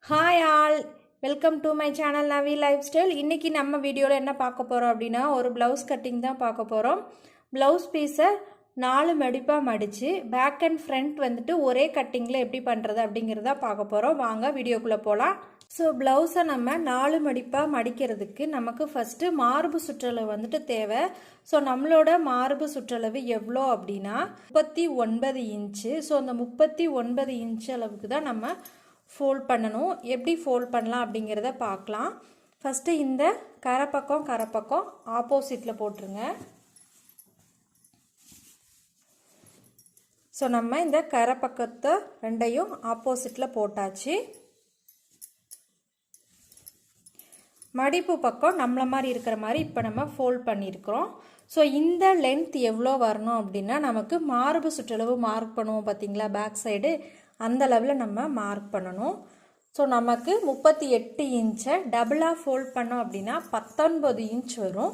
Hi all, welcome to my channel Navi life style. இன்றைக்கி நம்ம வீடியோவில் என்ன பார்க்க போகிறோம் அப்படின்னா, ஒரு ப்ளவுஸ் கட்டிங் தான் பார்க்க போகிறோம். ப்ளவுஸ் பீஸை 4 மடிப்பாக மடித்து பேக் அண்ட் ஃப்ரண்ட் வந்துட்டு ஒரே கட்டிங்கில் எப்படி பண்ணுறது அப்படிங்கிறத பார்க்க போகிறோம். வாங்க வீடியோக்குள்ளே போகலாம். ஸோ ப்ளவுஸை நம்ம 4 மடிப்பாக மடிக்கிறதுக்கு நமக்கு ஃபஸ்ட்டு மார்பு சுற்றளவு வந்துட்டு தேவை. ஸோ நம்மளோட மார்பு சுற்றளவு எவ்வளோ அப்படின்னா 39 இன்ச்சு. ஸோ அந்த 39 இன்ச்சு அளவுக்கு தான் நம்ம ஃபோல்ட் பண்ணணும். எப்படி ஃபோல்ட் பண்ணலாம் அப்படிங்கிறத பார்க்கலாம். ஃபஸ்ட்டு இந்த கரைப்பக்கம் ஆப்போசிட்டில் போட்டுருங்க. ஸோ நம்ம இந்த கரைப்பக்கத்தை ரெண்டையும் ஆப்போசிட்டில் போட்டாச்சு. மடிப்பு பக்கம் நம்மள மாதிரி இருக்கிற மாதிரி இப்போ நம்ம ஃபோல்ட் பண்ணியிருக்கிறோம். ஸோ இந்த லென்த் எவ்வளோ வரணும் அப்படின்னா, நமக்கு மார்பு சுற்றளவு மார்க் பண்ணுவோம் பார்த்தீங்களா, பேக் சைடு அந்த லெவலில் நம்ம மார்க் பண்ணணும். ஸோ நமக்கு 38 இன்ச்சை டபுளாக ஃபோல்ட் பண்ணோம் அப்படின்னா 19 இன்ச் வரும்.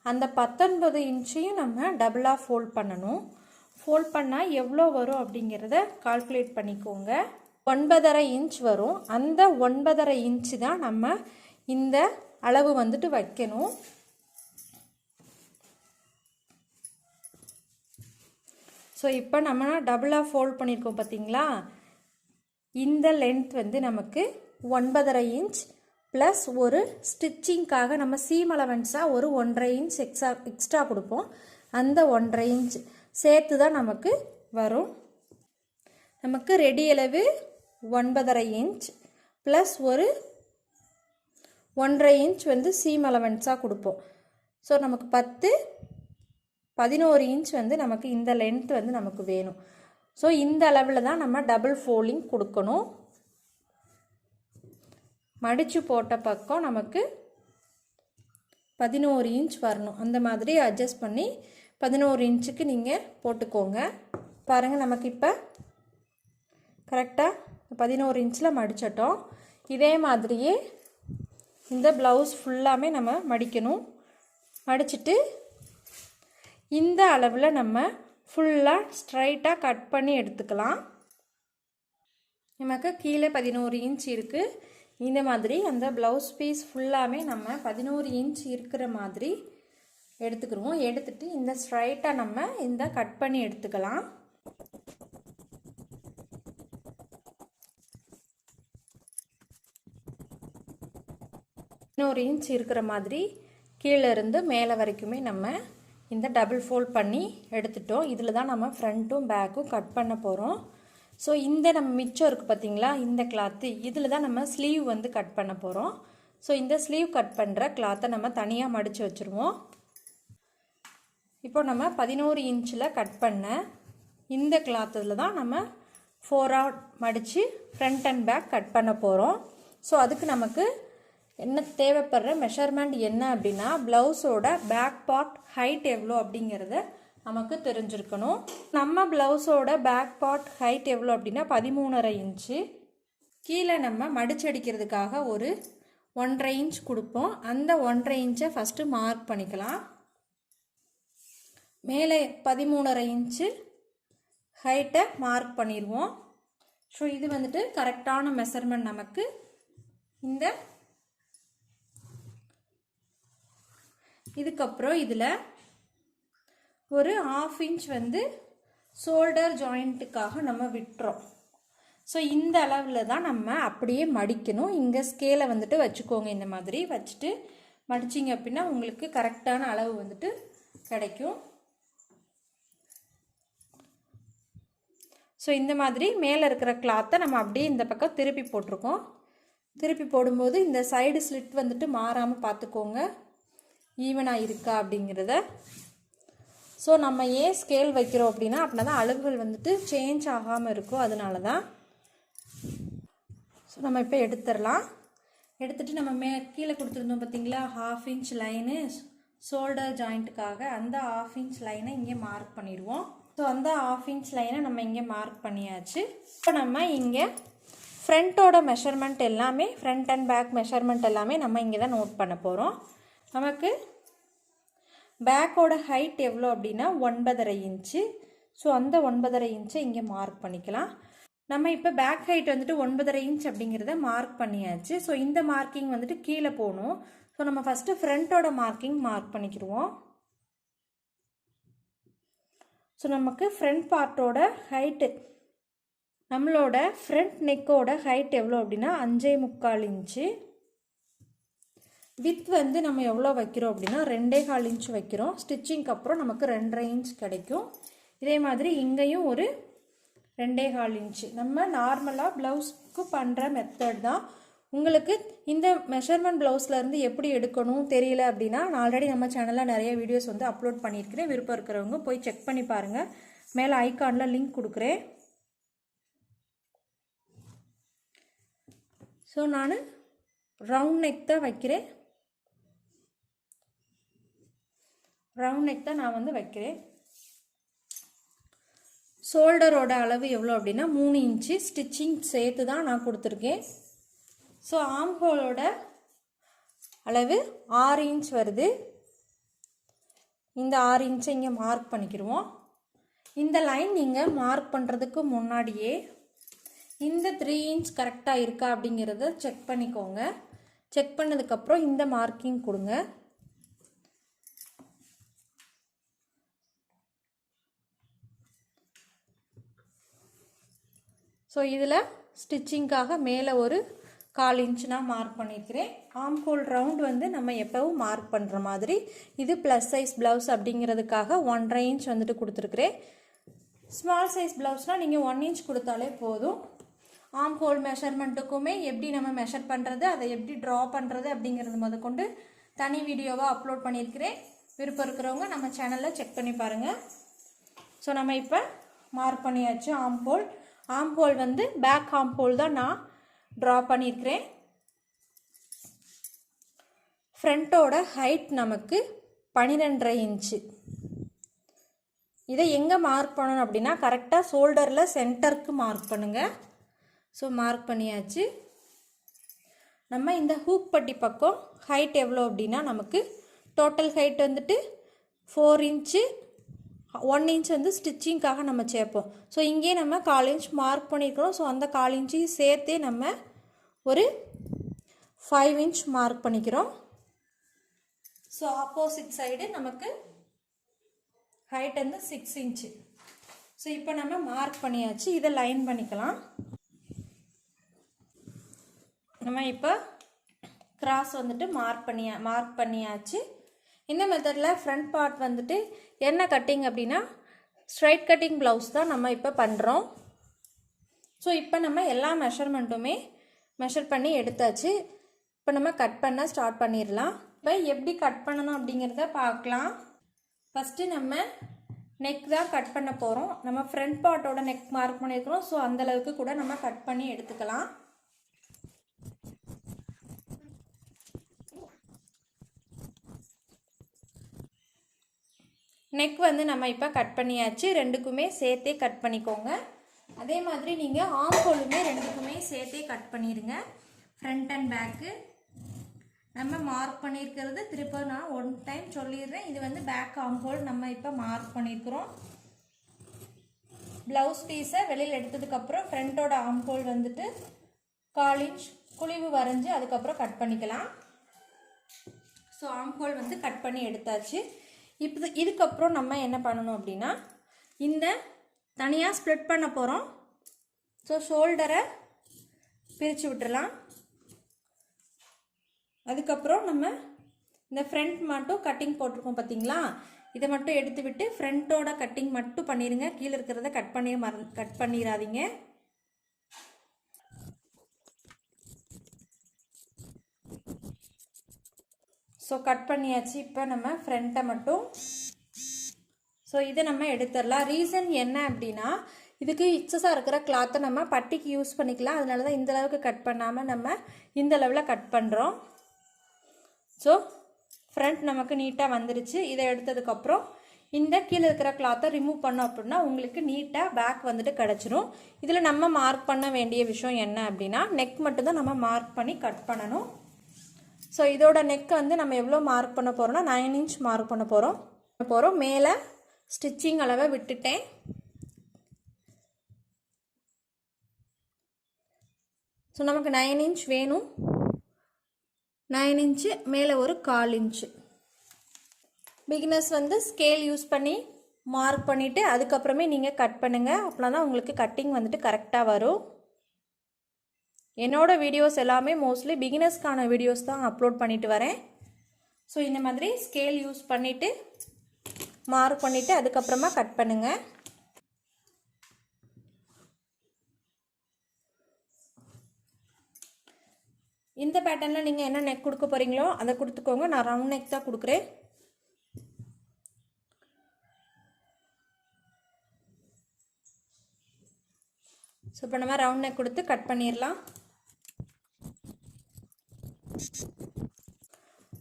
அந்த 19 இன்ச்சையும் நம்ம டபுளாக ஃபோல்ட் பண்ணணும். ஃபோல்ட் பண்ணால் எவ்வளோ வரும் அப்படிங்கிறத கால்குலேட் பண்ணிக்கோங்க. 9.5 இன்ச் வரும். அந்த 9.5 இன்ச்சு தான் நம்ம இந்த அளவு வந்துட்டு வைக்கணும். ஸோ இப்போ நம்ம டபுளாக ஃபோல்ட் பண்ணியிருக்கோம் பார்த்தீங்களா, இந்த லென்த் வந்து நமக்கு 9.5 இன்ச் ப்ளஸ் ஒரு ஸ்டிச்சிங்காக நம்ம சீம் அலவன்ஸாக ஒரு 1.5 இன்ச் எக்ஸ்ட்ரா கொடுப்போம். அந்த 1.5 இன்ச் சேர்த்து தான் நமக்கு வரும். நமக்கு ரெடி அளவு 9.5 இன்ச் ப்ளஸ் ஒரு 1.5 இன்ச் வந்து சீம் அலவன்ஸாக கொடுப்போம். ஸோ நமக்கு 11 இன்ச் வந்து நமக்கு இந்த லென்த் வந்து நமக்கு வேணும். ஸோ இந்த அளவில் தான் நம்ம டபுள் ஃபோல்டிங் கொடுக்கணும். மடித்து போட்ட பக்கம் நமக்கு 11 இன்ச் வரணும். அந்த மாதிரி அட்ஜஸ்ட் பண்ணி 11 இன்ச்சுக்கு நீங்கள் போட்டுக்கோங்க. பாருங்கள், நமக்கு இப்போ கரெக்டாக 11 இன்ச்சில் மடிச்சிட்டோம். இதே மாதிரியே இந்த ப்ளவுஸ் ஃபுல்லாமே நம்ம மடிக்கணும். மடிச்சுட்டு இந்த அளவில் நம்ம ஃபுல்லாக ஸ்ட்ரைட்டாக கட் பண்ணி எடுத்துக்கலாம். நமக்கு கீழே 11 இன்ச் இருக்குது. இந்த மாதிரி அந்த ப்ளவுஸ் பீஸ் ஃபுல்லாமே நம்ம 11 இன்ச் இருக்கிற மாதிரி எடுத்துக்கிடுவோம். எடுத்துட்டு இந்த ஸ்ட்ரைட்டாக நம்ம இந்த கட் பண்ணி எடுத்துக்கலாம். ஒரு இன்ச் இருக்கிற மாதிரி கீழே இருந்து மேலே வரைக்குமே நம்ம இந்த டபுள் ஃபோல்ட் பண்ணி எடுத்துட்டோம். இதில் தான் நம்ம ஃப்ரண்ட்டும் பேக்கும் கட் பண்ண போகிறோம். ஸோ இந்த நம்ம மிச்சம் இருக்குது பார்த்தீங்களா, இந்த கிளாத்து, இதில் தான் நம்ம ஸ்லீவ் வந்து கட் பண்ண போகிறோம். ஸோ இந்த ஸ்லீவ் கட் பண்ணுற கிளாத்தை நம்ம தனியாக மடித்து வச்சுருவோம். இப்போ நம்ம 11 இன்ச்சில் கட் பண்ண இந்த கிளாத்தில் தான் நம்ம 4 மடித்து ஃப்ரண்ட் அண்ட் பேக் கட் பண்ண போகிறோம். ஸோ அதுக்கு நமக்கு என்ன தேவைப்படுற மெஷர்மெண்ட் என்ன அப்படின்னா, ப்ளவுஸோட பேக் பார்ட் ஹைட் எவ்வளோ அப்படிங்கிறத நமக்கு தெரிஞ்சிருக்கணும். நம்ம ப்ளவுஸோட பேக் பார்ட் ஹைட் எவ்வளோ அப்படின்னா 13.5 இன்ச்சு. கீழே நம்ம மடிச்சடிக்கிறதுக்காக ஒரு 1.5 இன்ச் கொடுப்போம். அந்த 1.5 இன்ச்சை ஃபஸ்ட்டு மார்க் பண்ணிக்கலாம். மேலே 13.5 இன்ச்சு ஹைட்டை மார்க் பண்ணிடுவோம். ஸோ இது வந்துட்டு கரெக்டான மெஷர்மெண்ட் நமக்கு. இதுக்கப்புறம் இதில் ஒரு 1/2 இன்ச் வந்து ஷோல்டர் ஜாயிண்ட்டுக்காக நம்ம விட்டுறோம். ஸோ இந்த அளவில் தான் நம்ம அப்படியே மடிக்கணும். இங்கே ஸ்கேலை வந்துட்டு வச்சுக்கோங்க. இந்த மாதிரி வச்சுட்டு மடிச்சிங்க அப்படின்னா உங்களுக்கு கரெக்டான அளவு வந்துட்டு கிடைக்கும். ஸோ இந்த மாதிரி மேலே இருக்கிற கிளாத்தை நம்ம அப்படியே இந்த பக்கம் திருப்பி போட்டிருக்கோம். திருப்பி போடும்போது இந்த சைடு ஸ்லிட் வந்துட்டு மாறாமல் பார்த்துக்கோங்க, ஈவனாக இருக்கா அப்படிங்கிறத. ஸோ நம்ம ஏன் ஸ்கேல் வைக்கிறோம் அப்படின்னா, அப்படின்னா தான் அளவுகள் வந்துட்டு சேஞ்ச் ஆகாமல் இருக்கும். அதனால தான். ஸோ நம்ம இப்போ எடுத்துடலாம். எடுத்துகிட்டு நம்ம கீழே கொடுத்துருந்தோம் பார்த்தீங்களா 1/2 இன்ச் லைனு ஷோல்டர் ஜாயிண்ட்டுக்காக, அந்த 1/2 இன்ச் லைனை இங்கே மார்க் பண்ணிடுவோம். ஸோ அந்த 1/2 இன்ச் லைனை நம்ம இங்கே மார்க் பண்ணியாச்சு. இப்போ நம்ம இங்கே ஃப்ரண்ட்டோட மெஷர்மெண்ட் எல்லாமே, ஃப்ரண்ட் அண்ட் பேக் மெஷர்மெண்ட் எல்லாமே நம்ம இங்கே தான் நோட் பண்ண போகிறோம். நமக்கு பேக்கோட ஹைட் எவ்வளோ அப்படின்னா 9.5 இன்ச்சு. ஸோ அந்த 9.5 இன்ச்சை இங்கே மார்க் பண்ணிக்கலாம். நம்ம இப்போ பேக் ஹைட் வந்துட்டு 9.5 இன்ச் அப்படிங்கிறத மார்க் பண்ணியாச்சு. ஸோ இந்த மார்க்கிங் வந்துட்டு கீழே போகணும். ஸோ நம்ம ஃபஸ்ட்டு ஃப்ரண்ட்டோட மார்க்கிங் மார்க் பண்ணிக்கிடுவோம். ஸோ நமக்கு ஃப்ரண்ட் பார்ட்டோட ஹைட்டு, நம்மளோட ஃப்ரண்ட் நெக்கோட ஹைட் எவ்வளோ அப்படின்னா 5.25 இன்ச்சு. வித் வந்து நம்ம எவ்வளோ வைக்கிறோம் அப்படின்னா 2.25 இன்ச் வைக்கிறோம். ஸ்டிச்சிங்க்கு அப்புறம் நமக்கு 2.5 இன்ச் கிடைக்கும். இதே மாதிரி இங்கேயும் ஒரு 2.25 இன்ச்சு. நம்ம நார்மலாக ப்ளவுஸ்க்கு பண்ணுற மெத்தட் தான். உங்களுக்கு இந்த மெஷர்மெண்ட் ப்ளவுஸ்லேருந்து எப்படி எடுக்கணும் தெரியல அப்படின்னா, நான் ஆல்ரெடி நம்ம சேனலில் நிறைய வீடியோஸ் வந்து அப்லோட் பண்ணியிருக்கிறேன். விருப்பம் இருக்கிறவங்க போய் செக் பண்ணி பாருங்கள். மேலே ஐகானில் லிங்க் கொடுக்குறேன். ஸோ நான் ரவுண்ட் நெக் தான் வைக்கிறேன். ரவுண்ட் நெக் தான் நான் வந்து வைக்கிறேன். ஷோல்டரோட அளவு எவ்வளோ அப்படின்னா 3 இன்ச்சு ஸ்டிச்சிங் சேர்த்து தான் நான் கொடுத்துருக்கேன். ஸோ ஆர்ம் ஹோலோட அளவு 6 இன்ச் வருது. இந்த 6 இன்ச்சை இங்கே மார்க் பண்ணிக்கிடுவோம். இந்த லைன் நீங்கள் மார்க் பண்ணுறதுக்கு முன்னாடியே இந்த 3 இன்ச் கரெக்டாக இருக்கா அப்படிங்கிறத செக் பண்ணிக்கோங்க. செக் பண்ணதுக்கப்புறம் இந்த மார்க்கிங் கொடுங்க. ஸோ இதில் ஸ்டிச்சிங்காக மேலே ஒரு 1/4 இன்ச் நான் மார்க் பண்ணியிருக்கிறேன். ஆர்ம் ஹோல் ரவுண்ட் வந்து நம்ம எப்போவும் மார்க் பண்ணுற மாதிரி. இது ப்ளஸ் சைஸ் ப்ளவுஸ் அப்படிங்கிறதுக்காக 1.5 இன்ச் வந்துட்டு கொடுத்துருக்குறேன். ஸ்மால் சைஸ் ப்ளவுஸ்னால் நீங்கள் 1 இன்ச் கொடுத்தாலே போதும். ஆர்ம் ஹோல் மெஷர்மெண்ட்டுக்குமே எப்படி நம்ம மெஷர் பண்ணுறது, அதை எப்படி ட்ரா பண்ணுறது அப்படிங்கிறது முதற்கொண்டு தனி வீடியோவாக அப்லோட் பண்ணியிருக்கிறேன். விருப்பம் இருக்கிறவங்க நம்ம சேனலில் செக் பண்ணி பாருங்கள். ஸோ நம்ம இப்போ மார்க் பண்ணியாச்சு ஆர்ம் ஹோல். ஆர்ம் ஹோல் வந்து பேக் ஆர்ம் ஹோல் தான் நான் ட்ரா பண்ணியிருக்கிறேன். ஃப்ரண்ட்டோட ஹைட் நமக்கு 12.5 இன்ச்சு. இதை எங்கே மார்க் பண்ணணும் அப்படின்னா கரெக்டாக ஷோல்டரில் சென்டருக்கு மார்க் பண்ணுங்கள். ஸோ மார்க் பண்ணியாச்சு. நம்ம இந்த ஹூக் பட்டி பக்கம் ஹைட் எவ்வளோ அப்படின்னா நமக்கு டோட்டல் ஹைட் வந்துட்டு 4 இன்ச்சு. 1 இன்ச் வந்து ஸ்டிச்சிங்காக நம்ம சேர்ப்போம். ஸோ இங்கேயே நம்ம 1/4 இன்ச் மார்க் பண்ணியிருக்கிறோம். ஸோ அந்த 1/4 இன்ச்சையும் சேர்த்தே நம்ம ஒரு 5 இன்ச் மார்க் பண்ணிக்கிறோம். ஸோ ஆப்போசிட் சைடு நமக்கு ஹைட் வந்து 6 இன்ச்சு. ஸோ இப்போ நம்ம மார்க் பண்ணியாச்சு. இதை லைன் பண்ணிக்கலாம். நம்ம இப்போ கிராஸ் வந்துட்டு மார்க் பண்ணியாச்சு. இந்த மெத்தடில் ஃப்ரண்ட் பார்ட் வந்துட்டு என்ன கட்டிங் அப்படின்னா ஸ்ட்ரைட் கட்டிங் ப்ளவுஸ் தான் நம்ம இப்போ பண்ணுறோம். ஸோ இப்போ நம்ம எல்லா மெஷர்மெண்ட்டுமே மெஷர் பண்ணி எடுத்தாச்சு. இப்போ நம்ம கட் பண்ண ஸ்டார்ட் பண்ணிடலாம். இப்போ எப்படி கட் பண்ணணும் அப்படிங்கிறத பார்க்கலாம். ஃபஸ்ட்டு நம்ம நெக் தான் கட் பண்ண போகிறோம். நம்ம ஃப்ரண்ட் பார்ட்டோட நெக் மார்க் பண்ணியிருக்கிறோம். ஸோ அந்தளவுக்கு கூட நம்ம கட் பண்ணி எடுத்துக்கலாம். நெக் வந்து நம்ம இப்போ கட் பண்ணியாச்சு. ரெண்டுக்குமே சேர்த்தே கட் பண்ணிக்கோங்க. அதே மாதிரி நீங்கள் ஆர்ம் ஹோலுமே ரெண்டுக்குமே சேர்த்தே கட் பண்ணிடுங்க. ஃப்ரண்ட் அண்ட் பேக்கு நம்ம மார்க் பண்ணியிருக்கிறது திரும்ப நான் 1 டைம் சொல்லிடுறேன். இது வந்து பேக் ஆர்ம் ஹோல் நம்ம இப்போ மார்க் பண்ணியிருக்கிறோம். ப்ளவுஸ் பீஸை வெளியில் எடுத்ததுக்கப்புறம் ஃப்ரண்ட்டோட ஆர்ம் ஹோல் வந்துட்டு 1/4 இன்ச் குழிவு வரைஞ்சி அதுக்கப்புறம் கட் பண்ணிக்கலாம். ஸோ ஆர்ம் ஹோல் வந்து கட் பண்ணி எடுத்தாச்சு. இப்போ இதுக்கப்புறம் நம்ம என்ன பண்ணணும் அப்படின்னா இந்த தனியாக ஸ்ப்ளிட் பண்ண போகிறோம். ஸோ ஷோல்டரை பிரித்து விட்டுடலாம். அதுக்கப்புறம் நம்ம இந்த ஃப்ரண்ட் மட்டும் கட்டிங் போட்டிருக்கோம் பார்த்தீங்களா, இதை மட்டும் எடுத்து விட்டு ஃப்ரண்ட்டோட கட்டிங் மட்டும் பண்ணிடுங்க. கீழே இருக்கிறத கட் பண்ணிடாதீங்க. ஸோ கட் பண்ணியாச்சு. இப்போ நம்ம ஃப்ரண்ட்டை மட்டும் ஸோ இதை நம்ம எடுத்துடலாம். ரீசன் என்ன அப்படின்னா இதுக்கு எக்ஸஸாக இருக்கிற கிளாத்தை நம்ம பட்டிக்கு யூஸ் பண்ணிக்கலாம். அதனால தான் இந்த அளவுக்கு கட் பண்ணாமல் நம்ம இந்த லெவலில் கட் பண்ணுறோம். ஸோ ஃப்ரண்ட் நமக்கு நீட்டாக வந்துருச்சு. இதை எடுத்ததுக்கப்புறம் இந்த கீழே இருக்கிற கிளாத்தை ரிமூவ் பண்ணோம் அப்படின்னா உங்களுக்கு நீட்டாக பேக் வந்துட்டு கிடச்சிரும். இதில் நம்ம மார்க் பண்ண வேண்டிய விஷயம் என்ன அப்படின்னா நெக் மட்டும்தான் நம்ம மார்க் பண்ணி கட் பண்ணணும். ஸோ இதோட நெக் வந்து நம்ம எவ்வளோ மார்க் பண்ண போகிறோம்னா 9 இன்ச் மார்க் பண்ண போகிறோம். மேலே ஸ்டிச்சிங் அளவை விட்டுட்டேன். ஸோ நமக்கு 9 இன்ச் வேணும். 9 இன்ச்சு மேலே ஒரு 1/4 இன்ச்சு. பிகினர்ஸ் வந்து ஸ்கேல் யூஸ் பண்ணி மார்க் பண்ணிவிட்டு அதுக்கப்புறமே நீங்கள் கட் பண்ணுங்கள். அப்படின்னா தான் உங்களுக்கு கட்டிங் வந்துட்டு கரெக்டாக வரும். என்னோடய வீடியோஸ் எல்லாமே மோஸ்ட்லி பிகினர்ஸ்க்கான வீடியோஸ் தான் அப்லோட் பண்ணிட்டு வரேன். ஸோ இந்த மாதிரி ஸ்கேல் யூஸ் பண்ணிவிட்டு மார்க் பண்ணிவிட்டு அதுக்கப்புறமா கட் பண்ணுங்கள். இந்த பேட்டர்னில் நீங்கள் என்ன நெக் கொடுக்க போகிறீங்களோ அதை கொடுத்துக்கோங்க. நான் ரவுண்ட் நெக் தான் கொடுக்குறேன். ஸோ இப்போ நம்ம ரவுண்ட் நெக் கொடுத்து கட் பண்ணிடலாம்.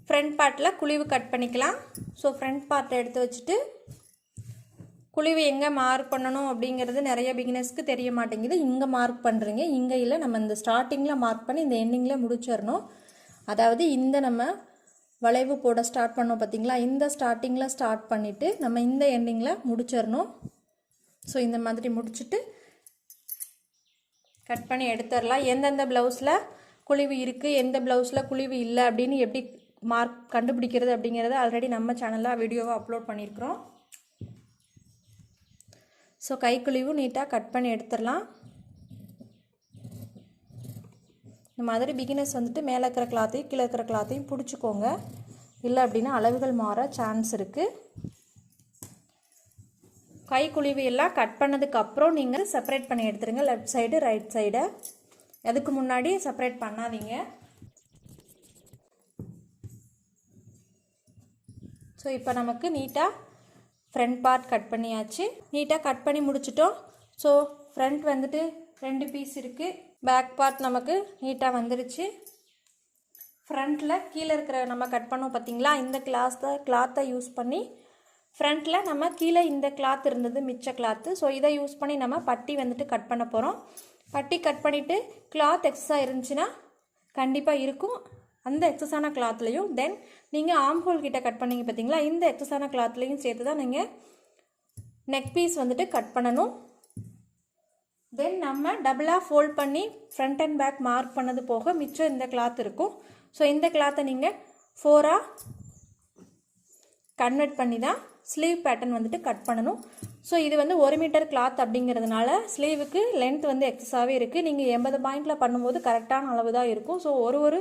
ஃப்ரண்ட் பார்ட்டில் குழிவு கட் பண்ணிக்கலாம். ஸோ ஃப்ரண்ட் பார்ட்டை எடுத்து வச்சுட்டு குழிவு எங்கே மார்க் பண்ணணும் அப்படிங்கிறது நிறைய பிகினர்ஸ்க்கு தெரிய மாட்டேங்குது. இங்கே மார்க் பண்ணுறீங்க, இங்கே இல்லை. நம்ம இந்த ஸ்டார்டிங்கில் மார்க் பண்ணி இந்த எண்டிங்கில் முடிச்சிடணும். அதாவது இந்த நம்ம வளைவு போட ஸ்டார்ட் பண்ணோம் பார்த்தீங்களா, இந்த ஸ்டார்டிங்கில் ஸ்டார்ட் பண்ணிவிட்டு நம்ம இந்த எண்டிங்கில் முடிச்சிடணும். ஸோ இந்த மாதிரி முடிச்சுட்டு கட் பண்ணி எடுத்துடலாம். எந்தெந்த ப்ளவுஸில் குழிவு இருக்குது, எந்த ப்ளவுஸில் குழிவு இல்லை அப்படின்னு எப்படி மார்க் கண்டுபிடிக்கிறது அப்படிங்கிறத ஆல்ரெடி நம்ம சேனலில் வீடியோவை அப்லோட் பண்ணியிருக்கிறோம். ஸோ கைக்குழிவு நீட்டாக கட் பண்ணி எடுத்துடலாம். இந்த மாதிரி பிகினர்ஸ் வந்துட்டு மேலே இருக்கிற கிளாத்தையும் கீழே இருக்கிற கிளாத்தையும் பிடிச்சிக்கோங்க. இல்லை அப்படின்னா அளவுகள் மாற சான்ஸ் இருக்குது. கைக்குழிவு எல்லாம் கட் பண்ணதுக்கப்புறம் நீங்கள் செப்பரேட் பண்ணி எடுத்துருங்க, லெஃப்ட் சைடு ரைட் சைடை. அதுக்கு முன்னாடி செப்பரேட் பண்ணாதீங்க. ஸோ இப்போ நமக்கு நீட்டாக ஃப்ரண்ட் பார்ட் கட் பண்ணியாச்சு. நீட்டாக கட் பண்ணி முடிச்சிட்டோம். ஸோ ஃப்ரண்ட் வந்துட்டு 2 பீஸ் இருக்குது. பேக் பார்ட் நமக்கு நீட்டாக வந்துருச்சு. ஃப்ரண்ட்டில் கீழே இருக்கிற நம்ம கட் பண்ணோம் பார்த்தீங்களா, இந்த கிளாத்தை யூஸ் பண்ணி ஃப்ரண்ட்டில் நம்ம கீழே இந்த கிளாத் இருந்தது மிச்ச கிளாத்து. ஸோ இதை யூஸ் பண்ணி நம்ம பட்டி வந்துட்டு கட் பண்ண போகிறோம். பட்டி கட் பண்ணிவிட்டு கிளாத் எக்ஸஸாக இருந்துச்சுன்னா கண்டிப்பாக இருக்கும். அந்த எக்ஸஸான கிளாத்லையும் தென் நீங்கள் ஆர்ம் ஹோல் கிட்ட கட் பண்ணிங்க பார்த்தீங்களா, இந்த எக்ஸஸான கிளாத்லையும் சேர்த்து தான் நீங்கள் நெக் பீஸ் வந்துட்டு கட் பண்ணணும். தென் நம்ம டபுளாக ஃபோல்ட் பண்ணி ஃப்ரண்ட் அண்ட் பேக் மார்க் பண்ணது போக மிச்சம் இந்த கிளாத் இருக்கும். ஸோ இந்த கிளாத்தை நீங்கள் 4ஆக கன்வெர்ட் பண்ணி தான் ஸ்லீவ் பேட்டர்ன் வந்துட்டு கட் பண்ணணும். ஸோ இது வந்து 1 மீட்டர் கிளாத் அப்படிங்கிறதுனால ஸ்லீவுக்கு லென்த் வந்து எக்ஸஸாகவே இருக்குது. நீங்கள் 80 பாயிண்டில் பண்ணும்போது கரெக்டான அளவு தான் இருக்கும். ஸோ ஒரு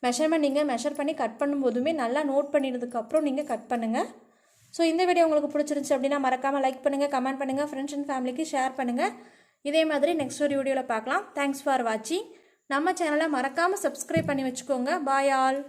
மெஷர்மெண்ட் நீங்கள் மெஷர் பண்ணி கட் பண்ணும்போதுமே நல்லா நோட் பண்ணினதுக்கப்புறம் நீங்கள் கட் பண்ணுங்கள். ஸோ இந்த வீடியோ உங்களுக்கு பிடிச்சிருந்துச்சு அப்படின்னா மறக்காமல் லைக் பண்ணுங்கள், கமெண்ட் பண்ணுங்கள், ஃப்ரெண்ட்ஸ் அண்ட் ஃபேமிலிக்கு ஷேர் பண்ணுங்கள். இதே மாதிரி நெக்ஸ்ட் ஒரு வீடியோவில் பார்க்கலாம். தேங்க்ஸ் ஃபார் வாட்சிங். நம்ம சேனலை மறக்காமல் சப்ஸ்கிரைப் பண்ணி வச்சுக்கோங்க. Bye all.